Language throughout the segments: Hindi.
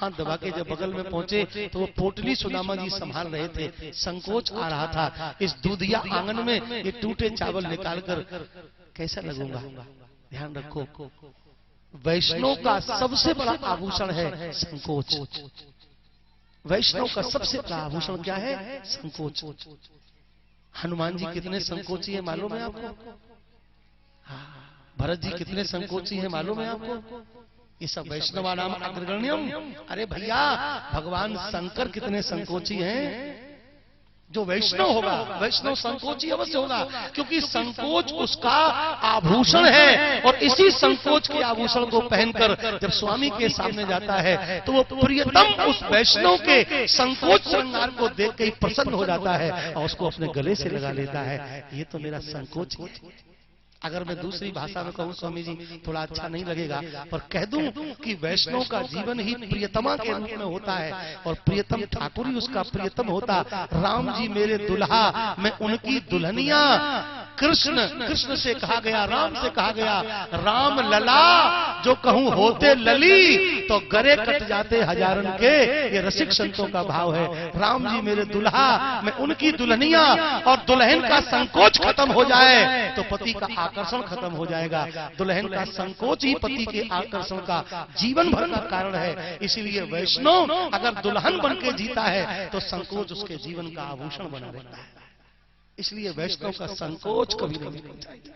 हाथ दबा के जब बगल में पहुंचे तो वो पोटली सुदामा जी संभाल रहे थे। संकोच आ रहा था, इस दूधिया आंगन में ये टूटे चावल निकालकर कैसा लगूंगा। ध्यान रखो, वैष्णव का सबसे बड़ा आभूषण है संकोच। वैष्णव का सबसे बड़ा आभूषण क्या है? संकोच। हनुमान जी कितने संकोची है मालूम है आपको? भरत जी कितने संकोची है मालूम है आपको? ये सब वैष्णवा नाम अग्रगण्यम। अरे भैया, भगवान शंकर कितने संकोची हैं। जो वैष्णव होगा, वैष्णव संकोची अवश्य होगा, क्योंकि संकोच उसका आभूषण है। और इसी संकोच के आभूषण को पहनकर जब स्वामी के सामने जाता है तो वो प्रियतम उस वैष्णव के संकोच श्रृंगार को देख के प्रसन्न हो जाता है और उसको अपने गले से लगा लेता है। ये तो मेरा संकोच है। अगर मैं दूसरी भाषा में कहूँ स्वामी जी, थोड़ा अच्छा नहीं लगेगा, पर कह दूं कि वैष्णव का जीवन ही प्रियतमा के रूप में होता है और प्रियतम ठाकुर ही उसका प्रियतम होता। राम जी मेरे दुल्हा, मैं उनकी दुल्हनिया। कृष्ण, कृष्ण से कहा गया, राम से कहा गया, राम लला जो कहूं होते लली, तो गरे कट जाते हजारन के। ये रसिक संतों का भाव है। राम जी मेरे दुल्हा, मैं उनकी दुल्हनिया, और दुल्हन का संकोच खत्म हो जाए तो पति का आकर्षण खत्म हो जाएगा। दुल्हन का संकोच ही पति के आकर्षण का जीवन भर का कारण है। इसीलिए वैष्णव अगर दुल्हन बन के जीता है तो संकोच उसके जीवन का आभूषण बना रहता है। इसलिए वैष्णव का संकोच कभी नहीं होना चाहिए।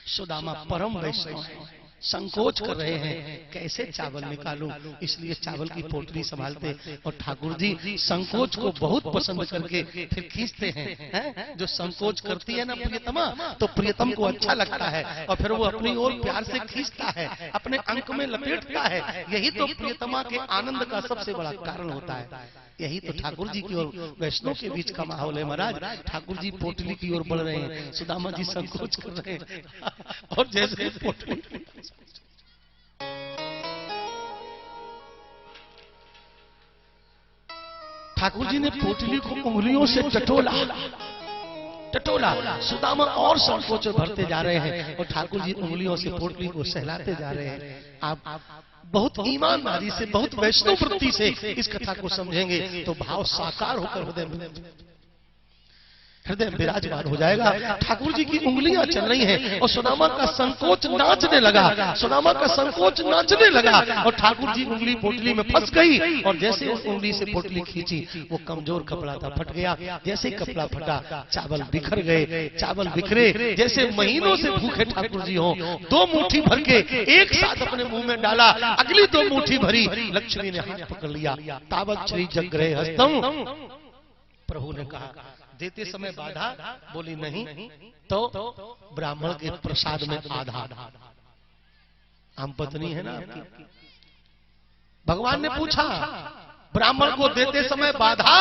सुदामा परम वैष्णव है, संकोच कर रहे हैं कैसे चावल निकालूं, इसलिए चावल की पोटली संभालते। और ठाकुर जी संकोच को बहुत पसंद करके फिर खींचते हैं। जो संकोच करती है ना प्रियतमा, तो प्रियतम को अच्छा लगता है और फिर वो अपनी ओर प्यार से खींचता है, अपने अंक में लपेटता है। यही तो प्रियतमा के आनंद का सबसे बड़ा कारण होता है। यही तो ठाकुर जी की और वैष्णव के बीच का माहौल है महाराज। ठाकुर जी पोटली की ओर बढ़ रहे हैं, सुदामा जी संकोच कर रहे हैं। और जैसे पोटली, ठाकुर जी ने पोटली को उंगलियों से टटोला, सुदामा और संकोच भरते जा रहे हैं और ठाकुर जी उंगलियों से पोटली को सहलाते जा रहे हैं। आप बहुत ईमानदारी से, बहुत वैष्णव वृत्ति से इस कथा को समझेंगे तो भाव साकार होकर हृदय विराजमान हो जाएगा। ठाकुर जी की उंगलियां चल रही हैं और सुदामा का संकोच नाचने लगा। सुदामा का संकोच नाचने लगा और ठाकुर जी उंगली पोटली में फंस गई। और जैसे उस उंगली से पोटली खींची, वो कमजोर कपड़ा था, फट गया। जैसे कपड़ा फटा, चावल बिखर गए। चावल बिखरे जैसे महीनों से भूखे ठाकुर जी हो। 2 मुट्ठी भर के एक साथ अपने मुंह में डाला, अगली 2 मुट्ठी भरी। लक्ष्मी ने हाथ पकड़ लिया। तावत श्री जग्रे हस्तम, प्रभु ने कहा देते समय बाधा, बोली नहीं तो ब्राह्मण के प्रसाद में आधा। हम पत्नी है ना आपकी। भगवान ने पूछा ब्राह्मण को देते समय बाधा,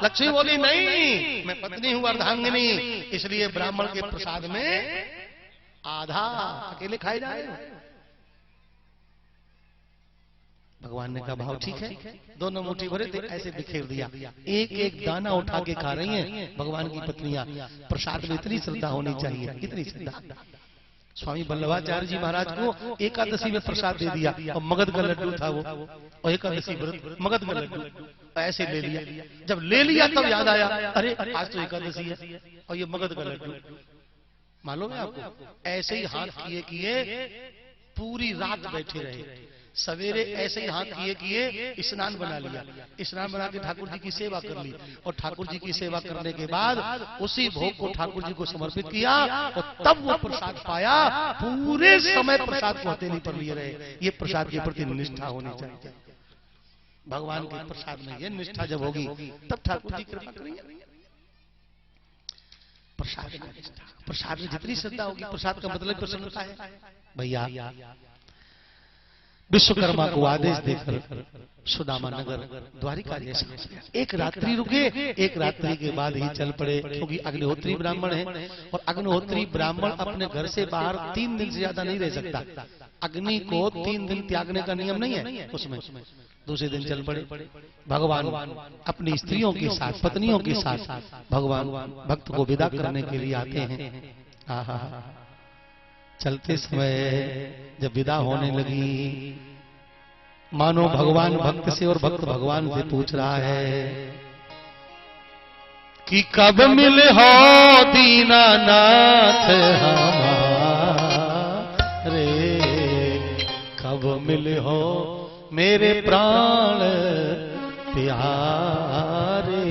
लक्ष्मी बोली नहीं, मैं पत्नी हूं अर्धांगिनी, इसलिए ब्राह्मण के प्रसाद में आधा, अकेले खाए जा रहे हो। भगवान ने कहा भाव ठीक है। 2 मुट्ठी भरे थे, ऐसे बिखेर दिया। एक एक दाना उठा के खा रही हैं भगवान की पत्नियां। प्रसाद में इतनी श्रद्धा होनी चाहिए, इतनी श्रद्धा। स्वामी वल्लभाचार्य जी महाराज को एकादशी में प्रसाद दे दिया और मगध का लड्डू था वो, और एकादशी व्रत मगध का लड्डू ऐसे ले लिया। जब ले लिया तब याद आया, अरे आज तो एकादशी है और ये मगध का लड्डू। मालूम है आपको, ऐसे ही हाथ किए किए पूरी रात बैठे रहे। सवेरे ऐसे ही हाथ किए किए स्नान बना लिया। स्नान बना के ठाकुर जी की सेवा कर ली और ठाकुर जी की सेवा करने के बाद उसी भोग को ठाकुर जी को समर्पित किया और तब वो प्रसाद पाया। पूरे समय प्रसाद को हथेली पर लिए रहे। ये प्रसाद के प्रति निष्ठा होनी चाहिए। भगवान के प्रसाद में ये निष्ठा जब होगी तब ठाकुर जी कृपा करेंगे। प्रसाद में निष्ठा, प्रसाद में जितनी श्रद्धा होगी, प्रसाद का मतलब प्रसन्नता है भैया। विश्वकर्मा को आदेश देकर सुदामा नगर द्वारिका जैसा एक रात्रि रुके। एक रात्रि के बाद ही चल पड़े, क्योंकि अग्निहोत्री ब्राह्मण है और अग्निहोत्री ब्राह्मण अपने घर से बाहर 3 दिन से ज्यादा नहीं रह सकता। अग्नि को 3 दिन त्यागने का नियम नहीं है उसमें। दूसरे दिन चल पड़े। भगवान अपनी स्त्रियों के साथ, पत्नियों के साथ भगवान भक्त को विदा करने के लिए आते हैं। आहा, चलते समय जब विदा होने लगी मानो भगवान भक्त से और भक्त भगवान से पूछ रहा है कि कब मिले हो दीनानाथ हमारे, कब मिले हो मेरे प्राण प्यारे।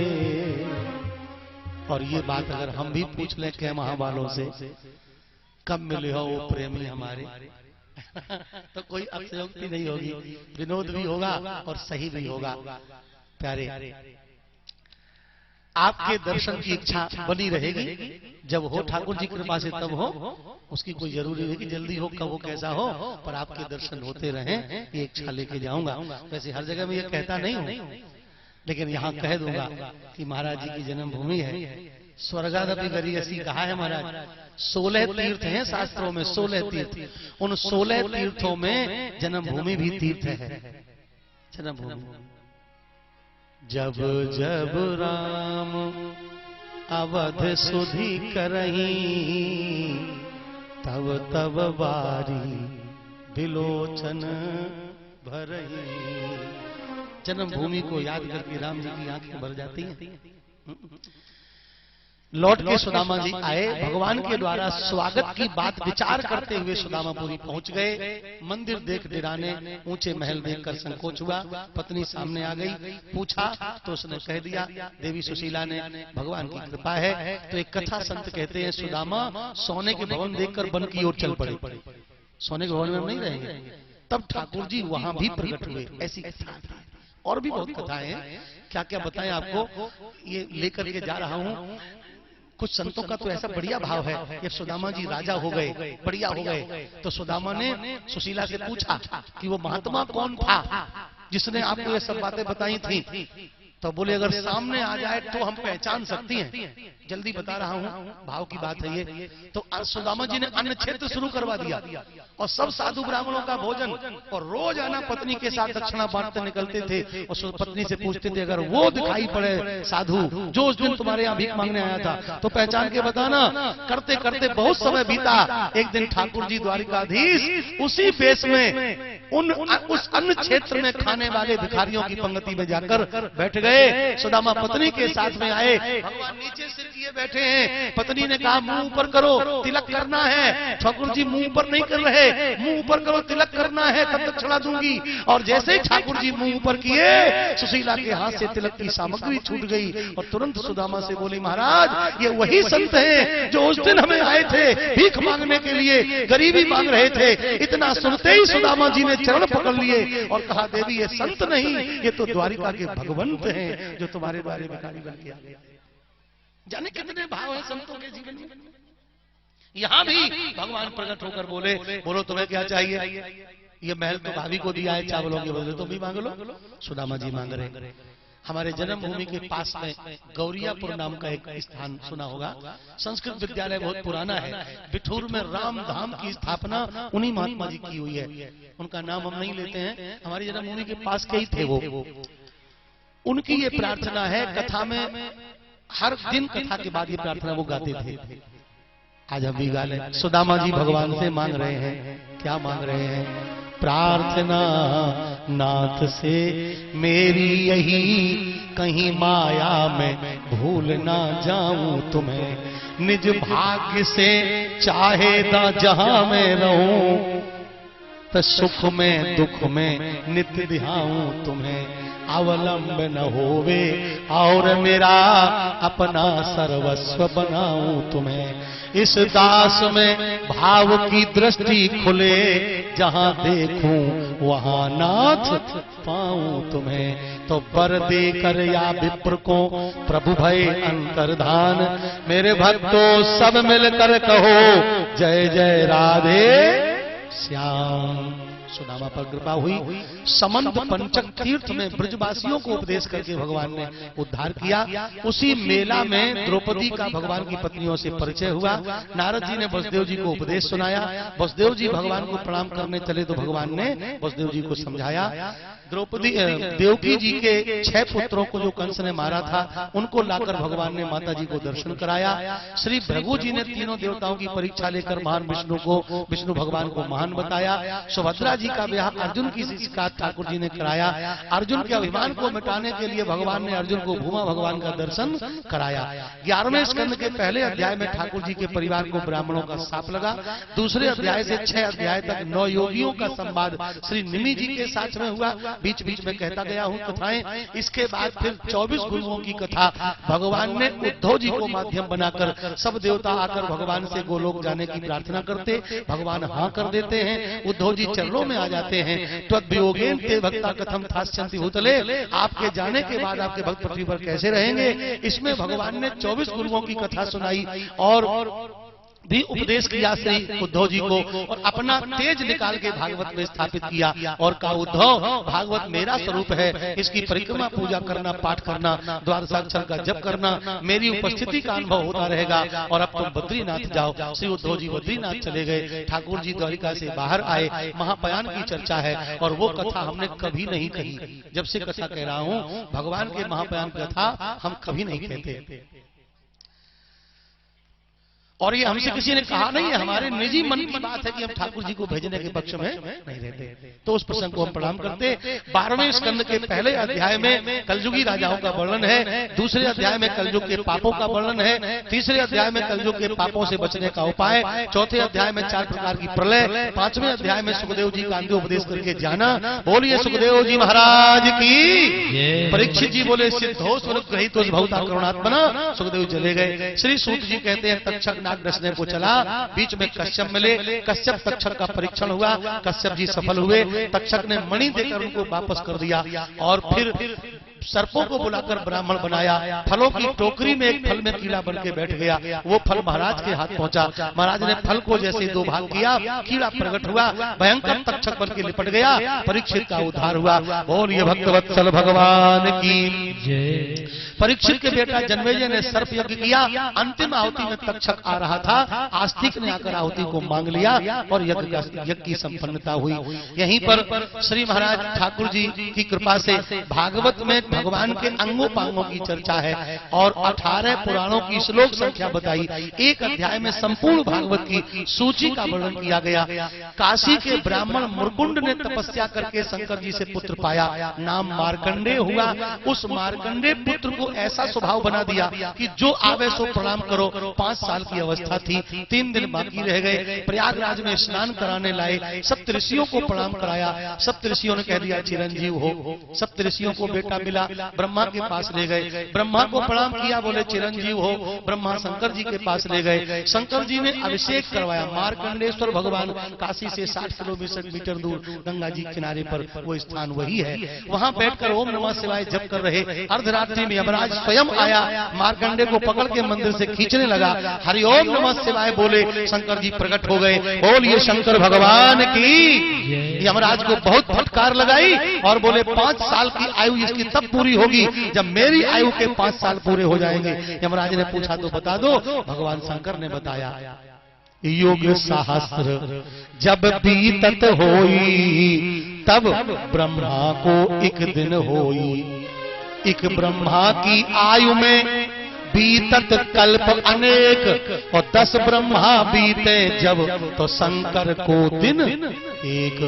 और ये बात अगर हम भी पूछ लें के महाबालों से, कब मिले हो वो प्रेमी हमारे तो कोई अतिशयोक्ति नहीं होगी, विनोद भी होगा और सही भी होगा। प्यारे, आपके दर्शन की इच्छा बनी रहेगी, जब हो ठाकुर जी कृपा से तब हो, उसकी कोई जरूरी नहीं कि जल्दी हो, कब हो, कैसा हो, पर आपके दर्शन होते रहें, ये इच्छा लेके जाऊंगा। वैसे हर जगह में ये कहता नहीं हूं, लेकिन यहाँ कह दूंगा कि महाराज जी की जन्मभूमि है, स्वर्गादपि गरीयसी कहा है महाराज। 16 तीर्थ हैं शास्त्रों में, 16 तीर्थ, उन 16 तीर्थों में जन्मभूमि भी तीर्थ है। जन्मभूमि जब जब राम अवध सुधि करही, तब तब बारी बिलोचन भरही। जन्मभूमि को याद करके राम जी की आंखें भर जाती हैं। लौट के सुदामा जी आए, भगवान के द्वारा स्वागत की बात विचार करते हुए सुदामापुरी पहुंच गए। मंदिर देख डिराने, ऊंचे महल देखकर संकोच हुआ। पत्नी सामने आ गई, पूछा तो उसने कह दिया, देवी सुशीला ने, भगवान की कृपा है। तो एक कथा संत कहते हैं, सुदामा सोने के भवन देखकर वन की ओर चल पड़े। सोने के भवन में हम नहीं रहेंगे, तब ठाकुर जी वहां भी प्रकट हुए। ऐसी कथा और भी बहुत कथाएं हैं, क्या क्या बताएं आपको, ये लेकर के जा रहा हूं। कुछ संतों का तो ऐसा बढ़िया भाव है, जब सुदामा जी राजा हो गए, बढ़िया हो गए, तो सुदामा ने सुशीला से पूछा कि वो महात्मा कौन था जिसने आपको ये सब बातें बताई थी। तो बोले, अगर सामने आ जाए तो हम पहचान सकती हैं, जल्दी बता रहा हूं, भाव की बात है ये। तो सुदामा जी ने अन्न क्षेत्र शुरू करवा दिया और सब साधु ब्राह्मणों का भोजन, और रोज आना पत्नी के साथ दक्षिणा बांटते निकलते थे। और पत्नी से पूछते थे, अगर वो दिखाई पड़े साधु जो उस दिन तुम्हारे यहाँ भीख मांगने आया था तो पहचान के बताना। करते करते बहुत समय बीता। एक दिन ठाकुर जी द्वारिकाधीश उसी बेस में उस अन्न क्षेत्र में खाने वाले भिखारियों की पंक्ति में जाकर बैठ गए। सुदामा पत्नी के साथ में आए, भगवान नीचे सिर किए बैठे हैं। पत्नी ने कहा, मुंह ऊपर करो, तिलक करना है। ठाकुर जी मुंह ऊपर नहीं कर रहे, मुंह ऊपर करो, तिलक करना है, तब तक चढ़ा दूंगी। और जैसे ही ठाकुर जी मुंह ऊपर किए, सुशीला के हाथ से तिलक की सामग्री छूट गई और तुरंत सुदामा से बोली, महाराज ये वही संत हैं जो उस दिन हमें आए थे भीख मांगने के लिए, गरीबी मांग रहे थे। इतना सुनते ही सुदामा जी ने चरण पकड़ लिए और कहा, देवी ये संत नहीं, ये तो द्वारिका के भगवंत हैं जो तुम्हारे द्वारे भिखारी बन के आ गए। जाने कितने भाव है संतों के जीवन में। यहां भी भगवान प्रकट होकर बोले, बोलो तुम्हें क्या चाहिए। ये महल तो भाभी को दिया है चावलों के बदले, तुम भी मांग लो। सुदामा जी मांग रहे। हमारे जन्मभूमि के पास में गौरियापुर नाम का एक स्थान सुना होगा, संस्कृत विद्यालय बहुत पुराना है। बिठूर में राम धाम की स्थापना उन्हीं महात्मा जी की हुई है। उनका नाम हम नहीं लेते हैं, हमारी जन्मभूमि के पास के ही थे वो। उनकी ये प्रार्थना है, कथा में हर दिन कथा के बाद ये प्रार्थना वो गाते थे। आज हम भी गा लें। सुदामा जी भगवान से मांग रहे हैं, क्या मांग रहे हैं। प्रार्थना नाथ से मेरी यही, कहीं माया में भूल ना जाऊं तुम्हें। निज भाग्य से चाहे ना जहां मैं रहूं, तो सुख में दुख में नित्य ध्याऊं तुम्हें। अवलंब न होवे और मेरा अपना सर्वस्व बनाऊं तुम्हें। इस दास में भाव की दृष्टि खुले, जहां देखूं वहां नाथ पाऊं तुम्हें। तो वर देकर या विप्र को प्रभु भय अंतर्धान, मेरे भक्तों सब मिलकर कहो जय जय राधे श्याम। सुदामा पर कृपा हुई। समंत पंचक तीर्थ में ब्रजवासियों को उपदेश करके भगवान ने उद्धार किया। उसी मेला में द्रौपदी का भगवान की पत्नियों से परिचय हुआ। नारद जी ने वसुदेव जी को उपदेश सुनाया। वसुदेव जी भगवान को प्रणाम करने चले तो भगवान ने वसुदेव जी को समझाया। द्रौपदी देवकी जी के 6 पुत्रों को जो कंस ने मारा था, उनको लाकर भगवान ने माता जी को दर्शन कराया। श्री भृगु जी ने तीनों देवताओं की परीक्षा लेकर महान विष्णु भगवान को महान बताया। सुभद्रा जी का ब्याह अर्जुन की शिकायत ठाकुर जी ने कराया। अर्जुन के अभिमान को मिटाने के लिए भगवान ने अर्जुन को भूमा भगवान का दर्शन कराया। 11वें स्कंद के पहले अध्याय में ठाकुर जी के परिवार को ब्राह्मणों का शाप लगा। दूसरे अध्याय से 6 अध्याय तक 9 योगियों का संवाद श्री निमि जी के साथ में हुआ। बीच बीच में कहता गया हूँ कथाएं। इसके बाद फिर 24 गुरुओं की कथा भगवान ने उद्धव जी को माध्यम बनाकर, सब देवता आकर भगवान से गोलोक जाने की प्रार्थना करते, भगवान हाँ कर देते हैं, उद्धव जी चरणों में आ जाते हैं। त्वद्वियोगेन ते भक्ता कथम थास्यन्ति भूतले, आपके जाने के बाद आपके भक्त पृथ्वी पर कैसे रहेंगे। इसमें भगवान ने 24 गुरुओं की कथा सुनाई और भी उपदेश किया श्री उद्धव जी को, और अपना तेज निकाल के भागवत में स्थापित किया और कहा, उद्धव भागवत मेरा स्वरूप है, इसकी परिक्रमा पूजा करना, पाठ करना, द्वादशाक्षर का जप करना, मेरी उपस्थिति का अनुभव होता रहेगा। और अब तुम बद्रीनाथ जाओ। श्री उद्धव जी बद्रीनाथ चले गए। ठाकुर जी द्वारिका से बाहर आए। महापयान की चर्चा है और वो कथा हमने कभी नहीं कही। जब से कथा कह रहा हूँ, भगवान के महापयान कथा हम कभी नहीं कहते, और ये हमसे किसी ने कहा नहीं है। हमारे निजी मन की बात है कि हम ठाकुर जी को भेजने के पक्ष में नहीं रहते। तो उस प्रसंग को हम प्रणाम करते। 12वें स्कंद के पहले अध्याय में कलयुगी राजाओं का वर्णन है। दूसरे अध्याय में कलयुग के पापों का वर्णन है। तीसरे अध्याय में कलयुग के पापों से बचने का उपाय। चौथे अध्याय में 4 प्रकार की प्रलय। 5वें अध्याय में सुखदेव जी का उपदेश करके जाना। बोलिए सुखदेव जी महाराज की। परीक्षित जी बोले सिद्धो स्वनुग्रहितो भवता करुणात्मना। सुखदेव चले गए। श्री सूत जी कहते हैं तक्षक नाग डसने को चला, बीच में कश्यप मिले। कश्यप तक्षक का परीक्षण हुआ, कश्यप जी सफल हुए। तक्षक ने मणि देकर उनको वापस कर दिया और फिर सर्पों को बुलाकर ब्राह्मण बनाया। फलों की टोकरी में एक फल में कीड़ा बन के बैठ गया। वो फल महाराज के हाथ पहुंचा। महाराज ने फल को जैसे 2 भाग किया, कीड़ा प्रकट हुआ, भयंकर तक्षक बन के लिपट गया। परीक्षित का उद्धार हुआ। बोलिए भक्तवत्सल भगवान की जय। परीक्षित के बेटा जन्मेजय ने सर्प यज्ञ किया। अंतिम आहुति में तक्षक आ रहा था। आस्तिक ने आकर आहुति को मांग लिया और यज्ञ की संपन्नता हुई। यहीं पर श्री महाराज ठाकुर जी की कृपा से भागवत में भगवान के अंगों पांगों की चर्चा है और 18 पुराणों की श्लोक संख्या बताई। एक अध्याय में संपूर्ण भागवत की सूची का वर्णन किया गया। काशी के ब्राह्मण मुरकुंड ने तपस्या करके शंकर जी से पुत्र पाया। नाम मार्कंडेय हुआ। उस मार्कंडेय पुत्र को ऐसा स्वभाव बना दिया कि जो आवे सो प्रणाम करो। 5 साल की अवस्था थी। 3 दिन बाकी रह गए। प्रयागराज में स्नान कराने लाए। सप्तऋषियों को प्रणाम कराया। सप्तऋषियों ने कह दिया चिरंजीव हो। सप्तऋषियों को बेटा मिला। ब्रह्मा के पास ले गए। ब्रह्मा को प्रणाम किया, बोले चिरंजीव हो। ब्रह्मा शंकर जी के पास ले गए। शंकर जी ने अभिषेक करवाया। मार्कंडेश्वर भगवान काशी से 60 किलोमीटर दूर गंगा जी किनारे पर वो स्थान वही है। वहां बैठकर ओम नमः शिवाय जप कर रहे। अर्धरात्रि में यमराज स्वयं आया, मार्कंडे को पकड़ के मंदिर से खींचने लगा। हरिओम नमः शिवाय बोले, शंकर जी प्रकट हो गए। बोलिए शंकर भगवान की। यमराज को बहुत फटकार लगाई और बोले 5 साल की आयु इसकी तब पूरी होगी जब मेरी आयु के 5 साल पूरे हो जाएंगे। यमराज ने पूछा तो बता दो। भगवान शंकर ने बताया, युग सहस्र जब बीतत होई तब ब्रह्मा को एक दिन होई। एक ब्रह्मा की आयु में बीतत कल्प अनेक और 10 ब्रह्मा बीते जब तो शंकर को दिन एक।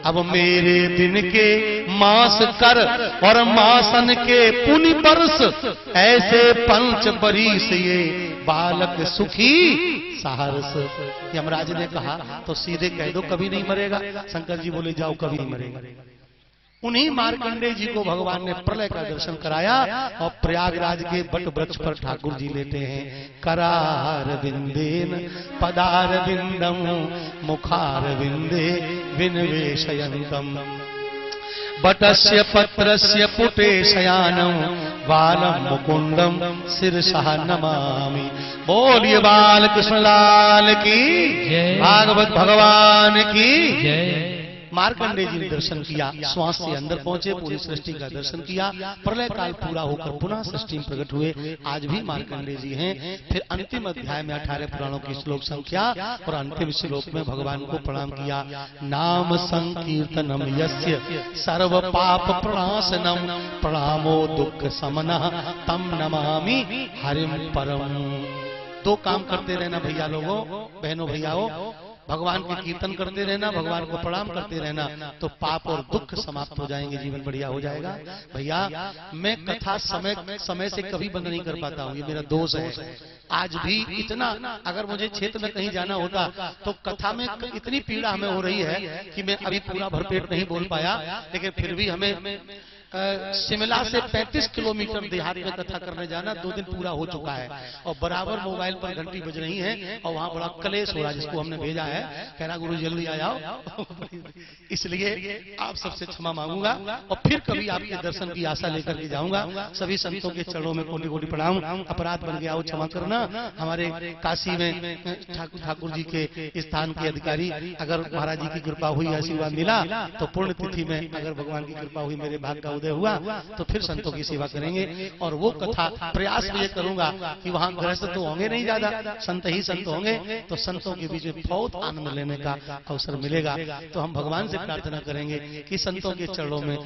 अब मेरे दिन के मास कर और मासन के पुनि बरस ऐसे 5 बरिस ये बालक सुखी सहर्ष। यमराज ने कहा तो सीधे कह दो कभी नहीं मरेगा। शंकर जी बोले जाओ कभी नहीं मरेगा। उन्हीं मार्कंडेय जी को भगवान ने प्रलय का दर्शन कराया और प्रयागराज के बट वृक्ष पर ठाकुर जी लेते हैं। करार बिंदेन पदार बिंदम मुखार बिंदे विनवेशयन्तम बटस्य पत्रस्य पुटे शयानम बालम मुकुंदम शिरसा नमामि। बोलिए बाल कृष्ण लाल की, भागवत भगवान की। मार्कंडेय जी ने दर्शन किया, श्वास से अंदर पहुंचे, पूरी सृष्टि का दर्शन किया, प्रलय काल पूरा होकर पुनः सृष्टि में प्रकट हुए। आज भी मार्कंडेय जी हैं। फिर अंतिम अध्याय में 18 पुराणों की श्लोक संख्या और अंतिम श्लोक में भगवान को प्रणाम किया। नाम संकीर्तनम यस्य सर्व पाप प्रणाशनम प्रणामो दुख समनः तम नमामि हरिम परम। दो काम करते रहना भैया लोगों, बहनों भैयाओं, भगवान के कीर्तन करते रहना, भगवान को प्रणाम करते रहना, तो पाप और दुख समाप्त हो जाएंगे, जीवन बढ़िया हो जाएगा। भैया मैं कथा समय से कभी बंद नहीं कर पाता हूँ, ये मेरा दोष है। आज भी इतना, अगर मुझे क्षेत्र में कहीं जाना होता तो कथा में इतनी पीड़ा हमें हो रही है कि मैं अभी पूरा भरपेट नहीं बोल पाया, लेकिन फिर भी हमें शिमला से 35 किलोमीटर देहात में कथा करने जाना 2 दिन पूरा हो चुका है और बराबर मोबाइल पर घंटी बज रही है और वहां बड़ा कलेश हो रहा है, जिसको हमने भेजा है, कह रहा गुरु जल्दी आ जाओ। इसलिए आप सबसे क्षमा मांगूंगा और फिर कभी आपके दर्शन की आशा लेकर के जाऊंगा। सभी संतों के चरणों में कोटि कोटि प्रणाम। अपराध बन गया हो क्षमा करना। हमारे काशी में ठाकुर जी के स्थान के अधिकारी, अगर महाराज जी की कृपा हुई, आशीर्वाद मिला तो पुण्य तिथि में अगर भगवान की कृपा हुई, मेरे भाग का उदय हुआ तो फिर संतों की सेवा करेंगे। और वो कथा प्रयास में ये करूंगा कि वहां गृहस्थ तो होंगे नहीं, ज्यादा संत ही संत होंगे, तो संतों के बीच में बहुत आनंद लेने का अवसर मिलेगा। तो हम भगवान से प्रार्थना करेंगे कि संतों के चरणों में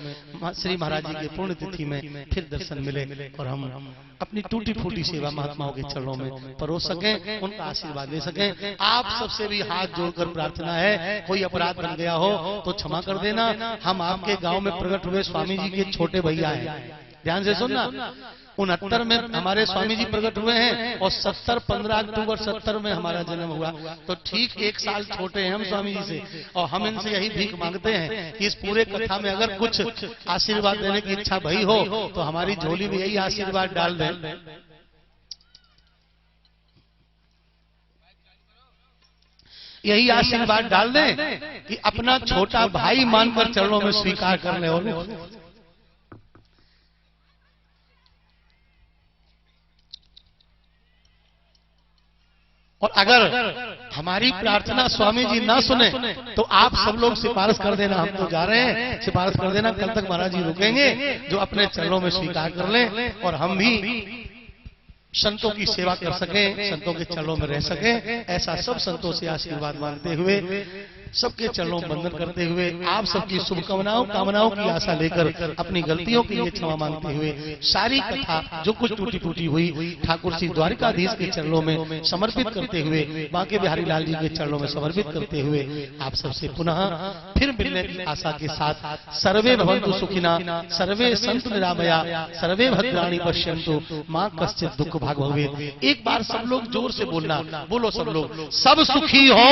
श्री महाराज जी के पुण्य तिथि में फिर दर्शन मिले और हम अपनी टूटी फूटी सेवा महात्माओं के चरणों में परोस सकें, उनका आशीर्वाद ले सकें। आप सबसे भी हाथ जोड़कर प्रार्थना है, कोई अपराध बन गया हो तो क्षमा कर देना। हम आपके गांव में प्रकट हुए स्वामी जी के छोटे भैया हैं, ध्यान से सुनना। 69 में हमारे स्वामी जी प्रकट हुए हैं और 15 अक्टूबर 70 में हमारा जन्म हुआ, तो ठीक 1 साल छोटे हैं हम स्वामी जी से। और हम इनसे यही भीख मांगते हैं कि इस पूरे कथा में अगर कुछ आशीर्वाद देने की इच्छा भई हो तो हमारी झोली में यही आशीर्वाद डाल दें। यही आशीर्वाद डाल दें कि अपना छोटा भाई मानकर चरणों में स्वीकार कर ले। और अगर हमारी प्रार्थना स्वामी जी ना सुने तो आप सब लोग सिफारिश कर देना, हम तो जा रहे हैं, सिफारिश कर देना, कल तक महाराज जी रुकेंगे, जो अपने चरणों में स्वीकार कर लें और हम भी संतों की सेवा कर सकें, संतों के चरणों में रह सकें। ऐसा सब संतों से आशीर्वाद मांगते हुए, सबके चरणों में वंदन करते हुए, आप सबकी शुभकामनाओं कामनाओं की आशा लेकर अपनी गलतियों के लिए क्षमा मांगते हुए, सारी कथा जो कुछ टूटी फूटी हुई ठाकुर श्री द्वारिकाधीश के चरणों में समर्पित करते हुए, बांके बिहारी लाल जी के चरणों में समर्पित करते हुए, आप सबसे पुनः फिर मिलने की आशा के साथ, सर्वे भवन्तु सुखिना, सर्वे सन्तु निरामया, सर्वे भद्राणि पश्यन्तु, मां कश्चित् दुःख भाग भवेत्। एक बार सब लोग जोर से बोलना, बोलो सब लोग, सब सुखी हो।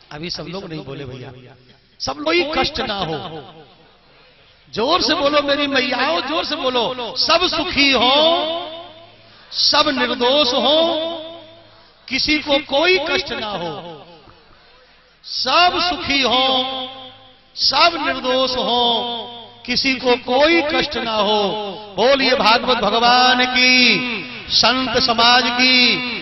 अभी सब लोग नहीं बोले भैया, सब कोई कष्ट ना हो। जोर से बोलो मेरी मैयाओं, जोर से बोलो, सब सुखी हो, सब निर्दोष हो, किसी को कोई कष्ट ना हो। सब सुखी हो, सब निर्दोष हो, किसी को कोई कष्ट ना हो। बोलिए भागवत भगवान की, संत समाज की,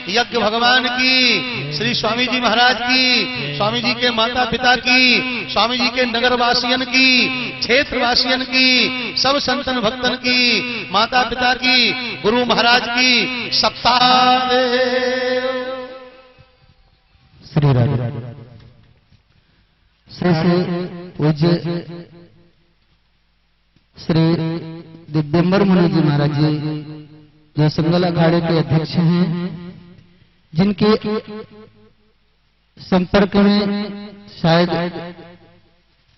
यज्ञ भगवान की, श्री स्वामी जी महाराज की, स्वामी जी के माता पिता की, स्वामी जी के नगर वासियन की, क्षेत्र वासियन की, सब संतन भक्तन की, माता पिता की, गुरु महाराज की, सप्ताह श्री राधे पूज्य श्री दिव्यंबर मुनि जी महाराज जी, जो संगल अखाड़े के अध्यक्ष हैं, जिनके संपर्क में शायद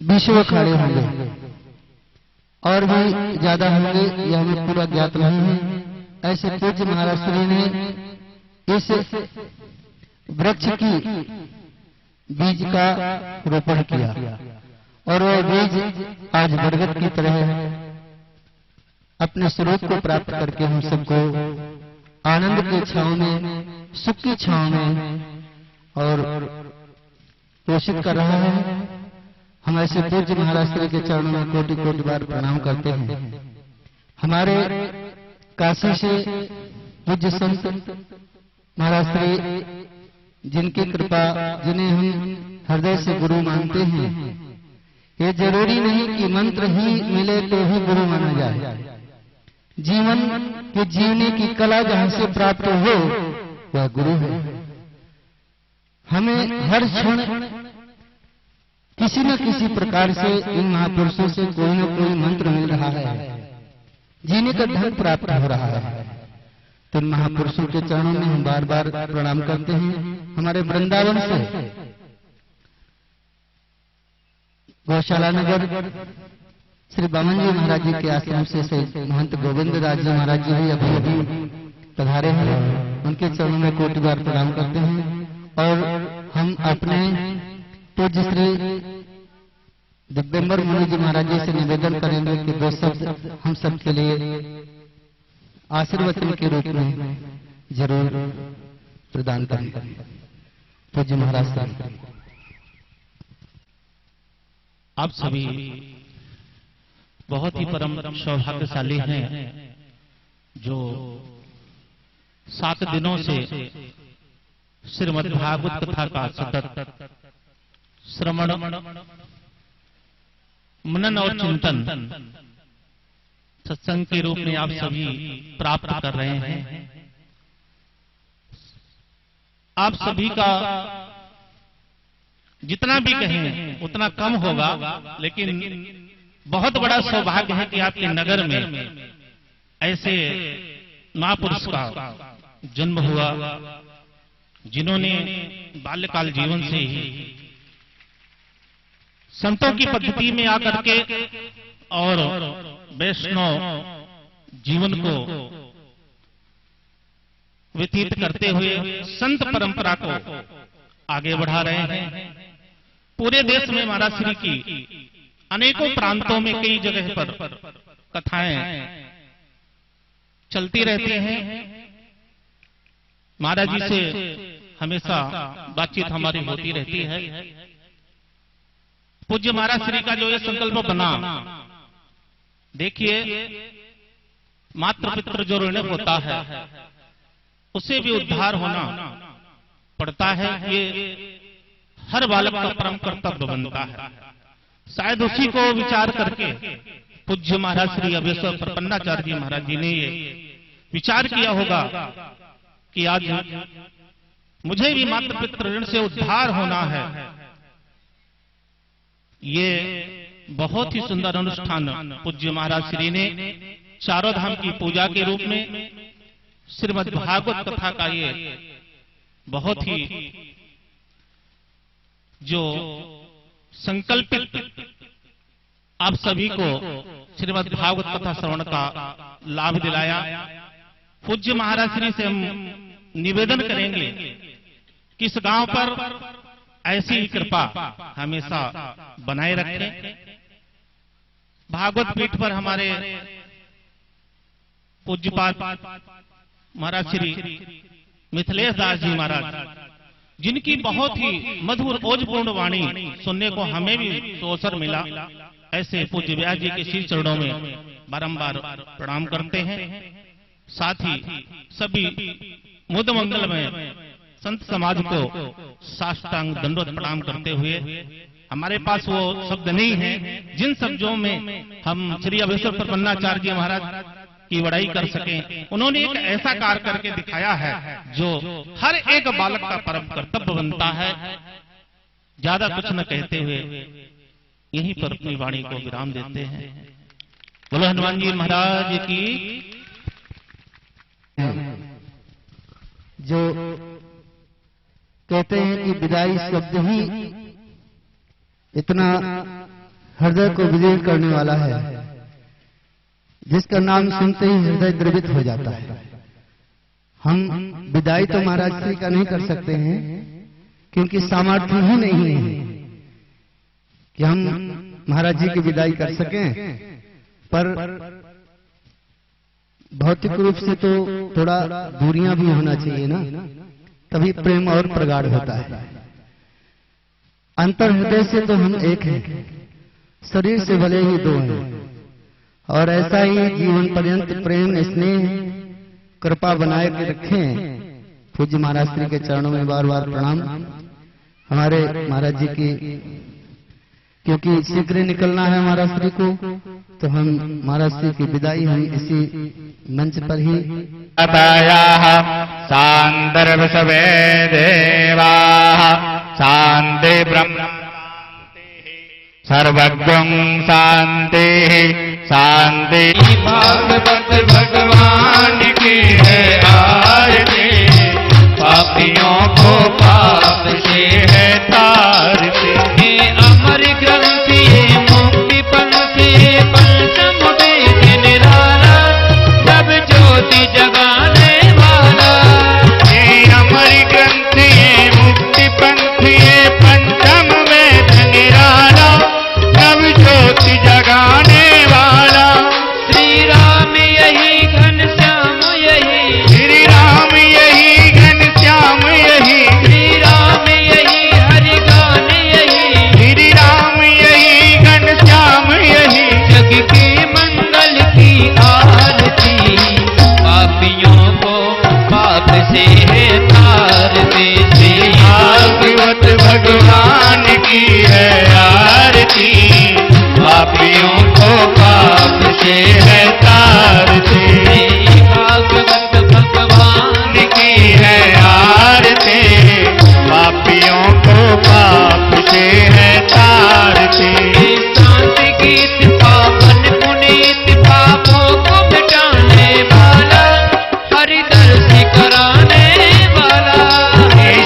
20 अखाड़े होंगे और भी ज्यादा होंगे, यह हमें पूरा ज्ञात नहीं है। ऐसे पूज्य महाराज श्री ने इस वृक्ष की बीज का रोपण किया और वह बीज आज बरगद की तरह अपने स्वरूप को प्राप्त करके हम सबको आनंद की छांव में, सुख की छांव में और पोषित कर रहा है। हम ऐसे पूज्य महाराज श्री के चरणों में कोटि कोटि बार प्रणाम करते हैं। हमारे काशी से पूज्य संत महाराज श्री, जिनकी कृपा, जिन्हें हम हृदय से गुरु मानते हैं। ये जरूरी नहीं कि मंत्र ही मिले तो ही गुरु माना जाए। जीवन के जीने की कला जहां से प्राप्त हो वह गुरु है। हमें हर क्षण किसी न किसी प्रकार से इन महापुरुषों से कोई न कोई मंत्र मिल रहा है, जीने का ढंग प्राप्त हो रहा है। तो इन महापुरुषों के चरणों में हम बार बार प्रणाम करते हैं। हमारे वृंदावन से गौशाला नगर श्री बामन जी महाराज जी के आश्रम से महंत गोविंद राज जी महाराज जी भी अभी अभी पधारे हैं। उनके चरणों में कोटि बार प्रणाम करते हैं। और हम अपने पूज्य श्री दिगंबर मुनि जी महाराज जी से निवेदन करेंगे कि दो शब्द हम सबके लिए आशीर्वचन के रूप में जरूर प्रदान करें। पूज्य महाराज साहब, आप सभी बहुत ही परम सौभाग्यशाली हैं जो 7 दिनों से श्रीमद् भागवत कथा का सतत श्रवण, मनन और चिंतन सत्संग के रूप में आप सभी प्राप्त कर रहे हैं। आप सभी का जितना भी कहें उतना कम होगा, लेकिन बहुत बड़ा सौभाग्य है कि आपके नगर में ऐसे महापुरुष का जन्म हुआ जिन्होंने बाल्यकाल जीवन से ही संतों की पद्धति में आकर के और वैष्णव जीवन को व्यतीत करते हुए संत परंपरा को आगे बढ़ा रहे हैं। पूरे देश में महाराज श्री की अनेकों प्रांतों में कई जगह पर कथाएं चलती रहती हैं। महाराज जी से हमेशा बातचीत हमारी होती रहती है। पूज्य महाराज श्री का जो ये संकल्प बना, देखिए मातृ पितृ जो ऋण होता है उसे भी उद्धार होना पड़ता है। ये हर बालक का परम कर्तव्य बनता है। शायद उसी को विचार करके पूज्य महाराज श्री अभेश्वर प्रपन्नाचार्य जी महाराज जी ने ये विचार किया होगा कि आज मुझे भी मातृ पितृ ऋण से उद्धार होना है। ये बहुत ही सुंदर अनुष्ठान पूज्य महाराज श्री ने चारों धाम की पूजा के रूप में श्रीमद् भागवत कथा का ये बहुत ही जो संकल्पित आप सभी को श्रीमद् भागवत कथा श्रवण का लाभ दिलाया। पूज्य महाराज श्री से हम निवेदन करेंगे कि इस गांव पर ऐसी ही कृपा हमेशा बनाए रखें। भागवत पीठ पर हमारे पूज्यपाद महाराज श्री मिथिलेश दास जी महाराज, जिनकी बहुत ही मधुर ओजपूर्ण वाणी सुनने को हमें भी तो अवसर मिला, ऐसे पूज्य व्यास जी के श्री चरणों में बारंबार प्रणाम करते हैं। साथ ही सभी मुद मंगल में संत समाज को साष्टांग दंडवत प्रणाम करते हुए, हमारे पास वो शब्द नहीं है जिन शब्दों में हम श्री अभेश्वर प्रपन्नाचार्य जी महाराज की बड़ाई कर सकें। उन्होंने एक ऐसा कार्य करके दिखाया है जो हर एक बालक का परम कर्तव्य बनता है। ज्यादा कुछ न कहते हुए यहीं पर अपनी वाणी को विराम देते हैं। बोलो हनुमान जी महाराज की। जो कहते हैं कि विदाई शब्द ही इतना हृदय को विदीर्ण करने वाला है, जिसका नाम सुनते ही हृदय द्रवित हो जाता है। हम विदाई तो महाराज श्री का नहीं कर सकते हैं, क्योंकि सामर्थ्य ही नहीं है कि हम महाराज जी की विदाई कर सकें। पर भौतिक रूप से तो थोड़ा दूरियां भी होना चाहिए ना, तभी प्रेम और प्रगाढ़ होता है। अंतर हृदय से तो हम एक हैं, शरीर से भले ही दो हैं। और ऐसा ही जीवन पर्यंत प्रेम स्नेह कृपा बनाए के रखें। पूज्य महाराज श्री के चरणों में बार बार प्रणाम। हमारे महाराज जी की, क्योंकि शीघ्र निकलना है महाराज श्री को, तो हम महाराज श्री की विदाई हम इसी मंच पर ही सांदर्भ सवे देवा शांति ब्रह्म सर्वज्ञं शांति शांति। भागवत भगवान की है आरती, पापियों को पाप से है तारती। अमर ग्रंथ ये मुक्ति पंथी पंचम वेद निराला, सब ज्योति जगाने वाला। ये अमर ग्रंथ ये मुक्ति पंथी ये पंचम वेद निराला, सब ज्योति जगाने वाला। श्री राम यही घनश्याम यही, श्री राम यही घनश्याम यही, श्री राम यही हरि गान यही, श्री राम यही घनश्याम यही। जग के मंगल की आरती, पापियों को पाप से है तारती। श्री भागवत भगवान की है आरती, पापियों को पाप से है तारती। भागवत भगवान की है आरती, पापियों को पाप से है तारती। शांति गीत पावन पुनीत, पापों को मिटाने वाला, हरि दर्श कराने वाला।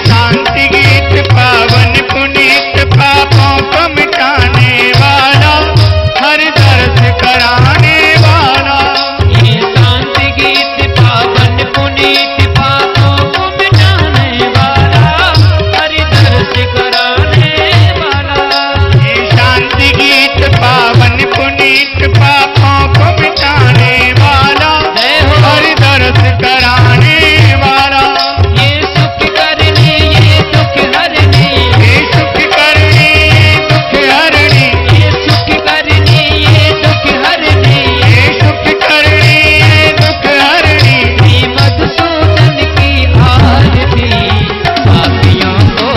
शांति गीत पावन पुनीत, पापों को मिटाने वाला, हर दर्द कराने वाला। ये शांति गीत पावन पुनीत, पापों को मिटाने वाला, हर दर्द कराने वाला। ये शांति गीत पावन पुनीत, पापों को मिटाने वाला, हर दर्द कराने वाला। ये सुख करनी ये दुख हरनी, ये सुख करनी ये दुख हरनी, ये सुख करनी ये दुख हरनी, ये सुख करनी ये दुख हरनी। श्री मधुसूदन की आरती, पापियों को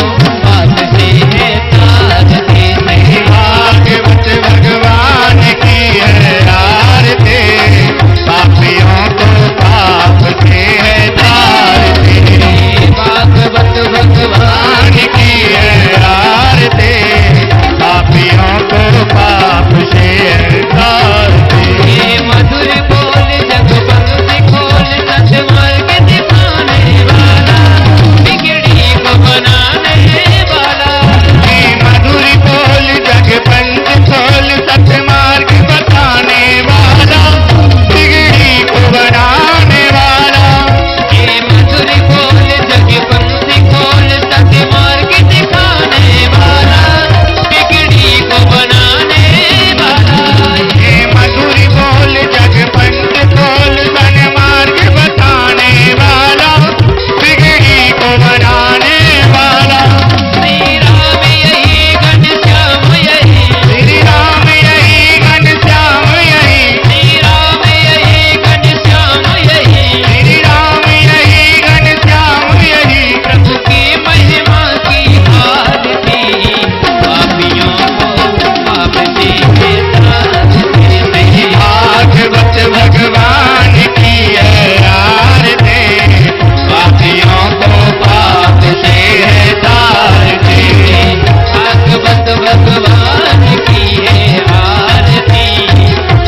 पाप से है तारती। भागवत भगवान की है आरती, पापियों को पाप से है तारती। भागवत भगवान की है आरती, पापियों को पाप से है तारती। मधुर बोल जगबंदी खोल, सतमार्ग दिखाने वाला, बिगड़ी को बनाने वाला। मधुर बोल जगबंदी खोल, सतमार्ग बताने वाला, बिगड़ी को बनाने वाला। ये मधुर बोल जगबंदी खोल, सतमार्ग दिखाने वाला, बिगड़ी को बनाने वाला। ये मधुर बोल जगबंदी खोल, सन्मार्ग बताने वाला, बिगड़ी को बनाने वाला। श्री राम यही घनश्याम यही, श्री राम यही घनश्याम यही, श्री राम यही घनश्याम यही, श्री राम यही घनश्याम यही। प्रभु की महिमा की आरती, पापियों को पाप से है तारती। भागवत भगवान की है आरती, पापियों को पाप से है तारती। भागवत भगवान की है आरती,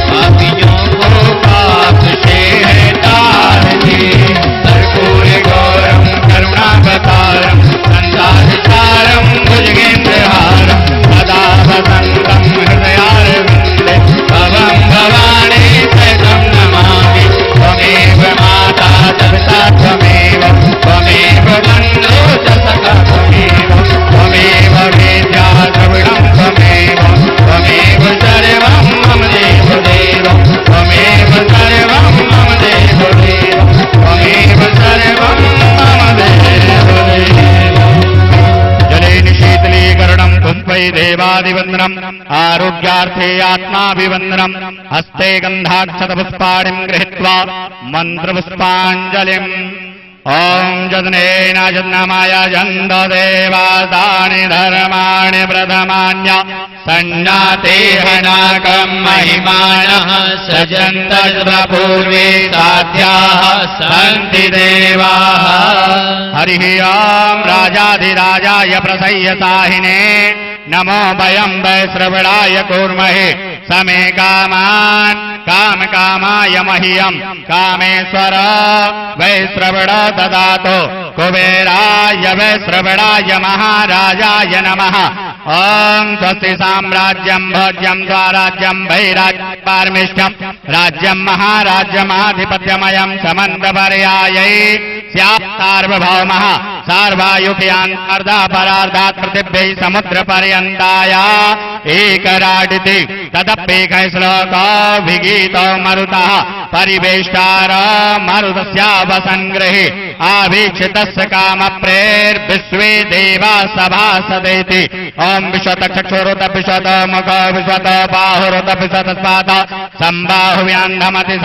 पापियों को पाप से है तारती। कर्पूर गौरम करुणावतारम, संसारसारम भुजगेन्द्रहारम, सदा वसन्तं हृदयारविन्दे, भवं भवानी सहितं नमामि। त्वमेव माता तथा त्वमेव, त्वमेव बन्धो च सखा त्वमेव, त्वमेव वेद्या द्रविणं त्वमेव, त्वमेव सर्वं मम देवदेव, त्वमेव सर्वं मम देवदेव, त्वमेव सर्वं मम देवदेव। जलेन शीतलीकरणं पुष्पै देवादिवन्दनम्, आरोग्यार्थे आत्माभिवन्दनम्। हस्ते गन्धाक्षतपुष्पाणिं गृहीत्वा मन्त्रपुष्पाञ्जलिम् ॐ जदनेन जन्नमाय जन्द देवादानि धर्माणि प्रथमान्य सन्नातेहनाकं महिमानः सजन्तपूर्वे साध्याः सन्ति देवाः। हरिः ॐ राजाधिराजाय प्रसय्यसाहिने नमो वयं वै श्रवणाय कुर्महे समे कामान् कामकामाय मह्यं कामेश्वर वै श्रवण ददातु कुबेराय वै श्रवणाय महाराजाय नमः। ॐ स्वस्ति साम्राज्यं भोज्यं स्वाराज्यं वैराज्यं राज्यं महाराज्यमाधिपत्यमयं समन्तपर्यायै स्यात् सार्वभौमः सार्वायुक्यान्तर्धापरार्धात् पृथिव्यै समुद्रपर्यन्ताय एकराडिति तदप्येकः श्लोको विगीतो मरुतः परिवेष्टार मरुतस्यावसङ्ग्रहे आवीक्षितस्य कामप्रेर्विश्वे देवा सभासदेति। ॐ विश्वत चक्षुरुत विश्वत मुख विश्वत बाहुरुत विश्वत स्वाद सम्बाहुव्यान्धमति